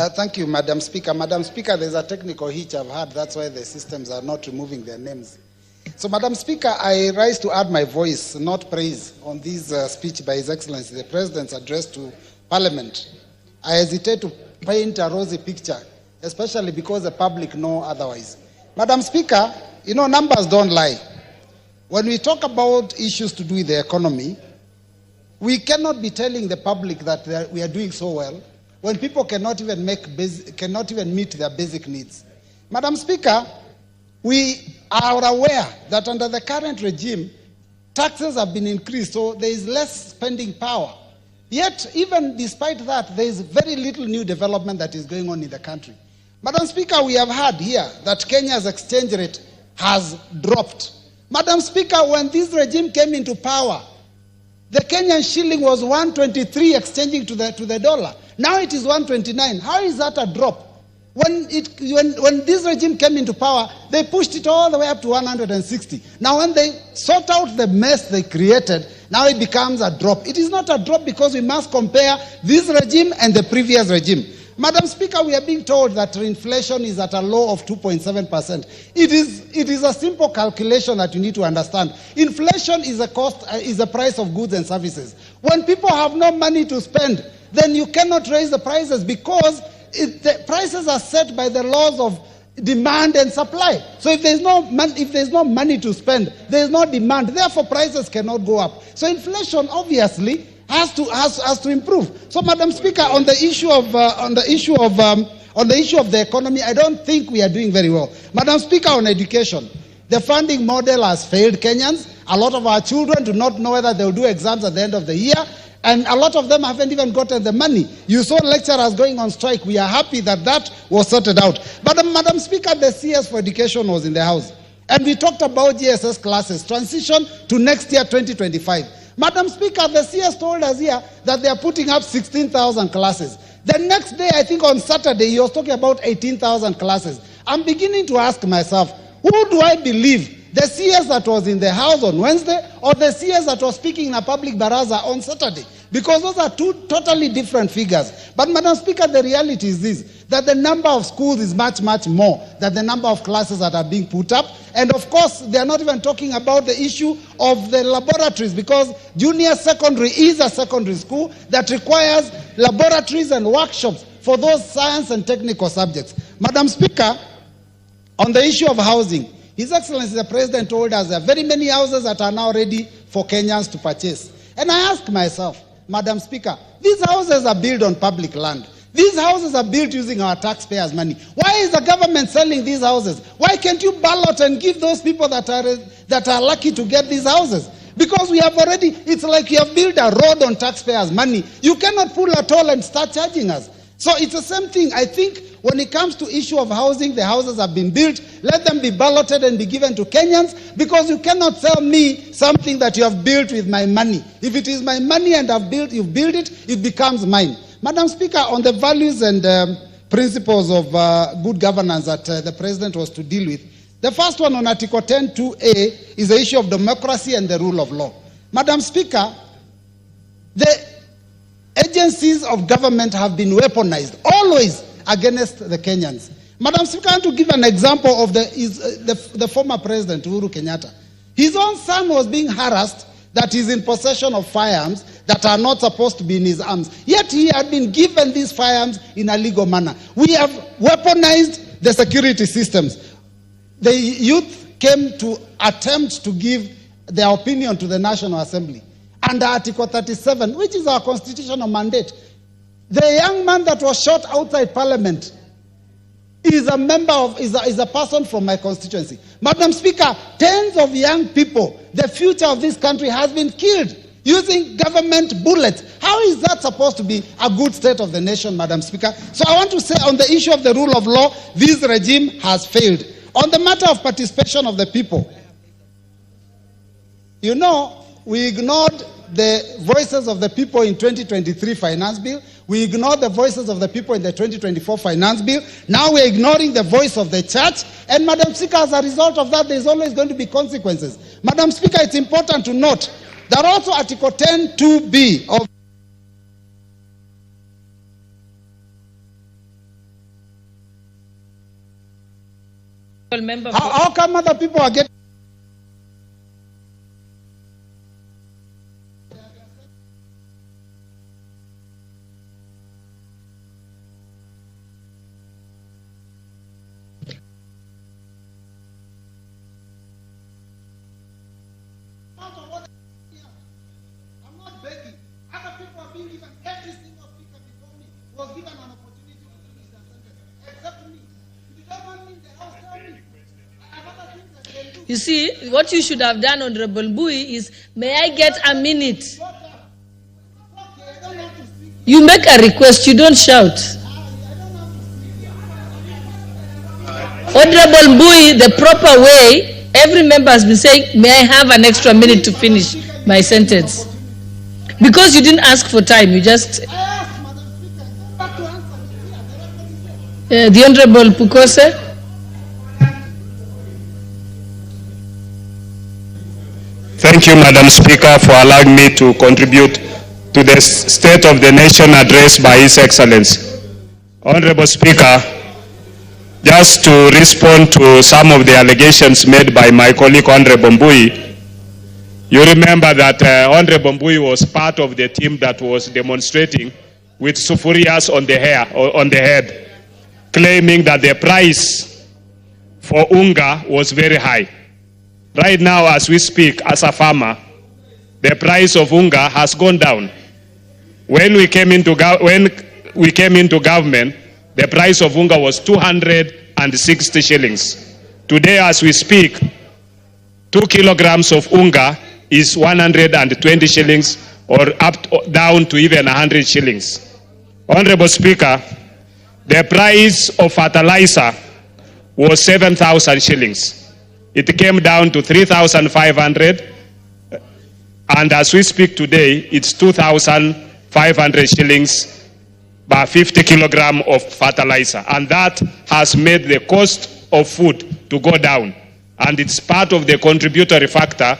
Thank you, Madam Speaker. Madam Speaker, there's a technical hitch I've had. That's why the systems are not removing their names. So, Madam Speaker, I rise to add my voice, not praise, on this speech by His Excellency, the President's address to Parliament. I hesitate to paint a rosy picture, especially because the public know otherwise. Madam Speaker, you know, numbers don't lie. When we talk about issues to do with the economy, we cannot be telling the public that we are doing so well when people cannot even meet their basic needs. Madam Speaker, we are aware that under the current regime, taxes have been increased, so there is less spending power. Yet, even despite that, there is very little new development that is going on in the country. Madam Speaker, we have heard here that Kenya's exchange rate has dropped. Madam Speaker, when this regime came into power, the Kenyan shilling was 123 exchanging to the dollar. Now it is 129. How is that a drop? When this regime came into power, they pushed it all the way up to 160. Now when they sort out the mess they created, now it becomes a drop. It is not a drop because we must compare this regime and the previous regime. Madam Speaker, we are being told that inflation is at a low of 2.7%. It is a simple calculation that you need to understand. Inflation is the price of goods and services. When people have no money to spend, then you cannot raise the prices because the prices are set by the laws of demand and supply. So if there's no money to spend, there is no demand. Therefore, prices cannot go up. So inflation obviously has to improve. So, Madam Speaker, on the issue of the economy, I don't think we are doing very well. Madam Speaker, on education, the funding model has failed Kenyans. A lot of our children do not know whether they will do exams at the end of the year, and a lot of them haven't even gotten the money. You saw lecturers going on strike. We are happy that that was sorted out. But, Madam Speaker, the CS for education was in the House, and we talked about GSS classes, transition to next year, 2025. Madam Speaker, the CS told us here that they are putting up 16,000 classes. The next day, I think on Saturday, he was talking about 18,000 classes. I'm beginning to ask myself, who do I believe? The CS that was in the House on Wednesday or the CS that was speaking in a public baraza on Saturday? Because those are two totally different figures. But, Madam Speaker, the reality is this, that the number of schools is much, much more than the number of classes that are being put up. And, of course, they are not even talking about the issue of the laboratories, because junior secondary is a secondary school that requires laboratories and workshops for those science and technical subjects. Madam Speaker, on the issue of housing, His Excellency the President told us there are very many houses that are now ready for Kenyans to purchase. And I ask myself, Madam Speaker, these houses are built on public land. These houses are built using our taxpayers' money. Why is the government selling these houses? Why can't you ballot and give those people that are lucky to get these houses? Because we have already, it's like you have built a road on taxpayers' money. You cannot pull a toll and start charging us. So it's the same thing. I think when it comes to issue of housing, the houses have been built. Let them be balloted and be given to Kenyans, because you cannot sell me something that you have built with my money. If it is my money and you've built it, it becomes mine. Madam Speaker, on the values and principles of good governance that the President was to deal with, the first one on Article 10(2)(a) is the issue of democracy and the rule of law. Madam Speaker, the agencies of government have been weaponized, always against the Kenyans. Madam Speaker, I want to give an example of the former President, Uhuru Kenyatta. His own son was being harassed that he's in possession of firearms that are not supposed to be in his arms. Yet he had been given these firearms in a legal manner. We have weaponized the security systems. The youth came to attempt to give their opinion to the National Assembly under Article 37, which is our constitutional mandate. The young man that was shot outside Parliament is a person from my constituency. Madam Speaker, tens of young people, the future of this country has been killed using government bullets. How is that supposed to be a good state of the nation, Madam Speaker? So I want to say on the issue of the rule of law, this regime has failed. On the matter of participation of the people, you know, we ignored the voices of the people in 2023 finance bill. We ignored the voices of the people in the 2024 finance bill. Now we're ignoring the voice of the church. And Madam Speaker, as a result of that, there's always going to be consequences. Madam Speaker, it's important to note that also Article 10(2)(b) of How come other people are getting... I'm not begging. Other people are being given, every single speaker before me was given an opportunity to finish their sentence, except me. If you don't want me in the house, tell me. I have other things that I can do. You see, what you should have done, Honorable Mbui, is, may I get a minute? You make a request, you don't shout. Honorable Mbui, the proper way, every member has been saying, may I have an extra minute to finish my sentence? Because you didn't ask for time, you just... the Honorable Pukose. Thank you, Madam Speaker, for allowing me to contribute to the State of the Nation address by His Excellency. Honorable Speaker, just to respond to some of the allegations made by my colleague Honorable Mbui, you remember that Honorable Mbui was part of the team that was demonstrating with sufurias on the head, claiming that the price for unga was very high. Right now, as we speak, as a farmer, the price of unga has gone down. When we came into government, the price of unga was 260 shillings. Today, as we speak, 2 kilograms of unga is 120 shillings, or down to even 100 shillings. Honorable Speaker, the price of fertilizer was 7,000 shillings. It came down to 3,500, and as we speak today, it's 2,500 shillings per 50 kilogram of fertilizer, and that has made the cost of food to go down, and it's part of the contributory factor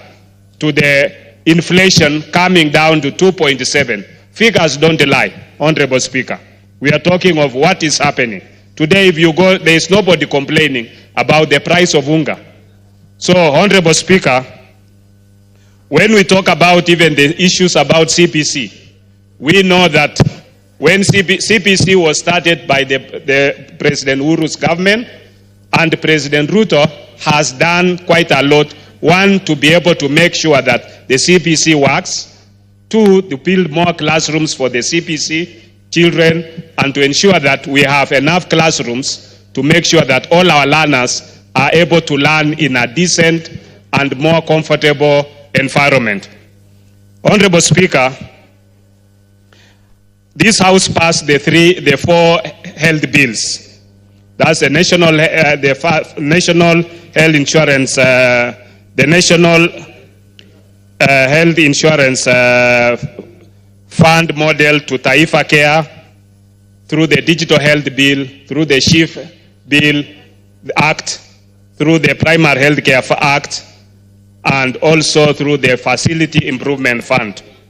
to the inflation coming down to 2.7. Figures don't lie, Honorable Speaker. We are talking of what is happening. Today, if you go, there is nobody complaining about the price of unga. So, Honorable Speaker, when we talk about even the issues about CPC, we know that when CPC was started by the President Uhuru's government, and President Ruto has done quite a lot. One, to be able to make sure that the CPC works. Two, to build more classrooms for the CPC children, and to ensure that we have enough classrooms to make sure that all our learners are able to learn in a decent and more comfortable environment. Honorable Speaker, this House passed the four health bills. That's the national health insurance, the national health insurance fund model to Taifa Care, through the digital health bill, through the SHIF bill, the act, through the primary health care act, and also through the facility improvement fund.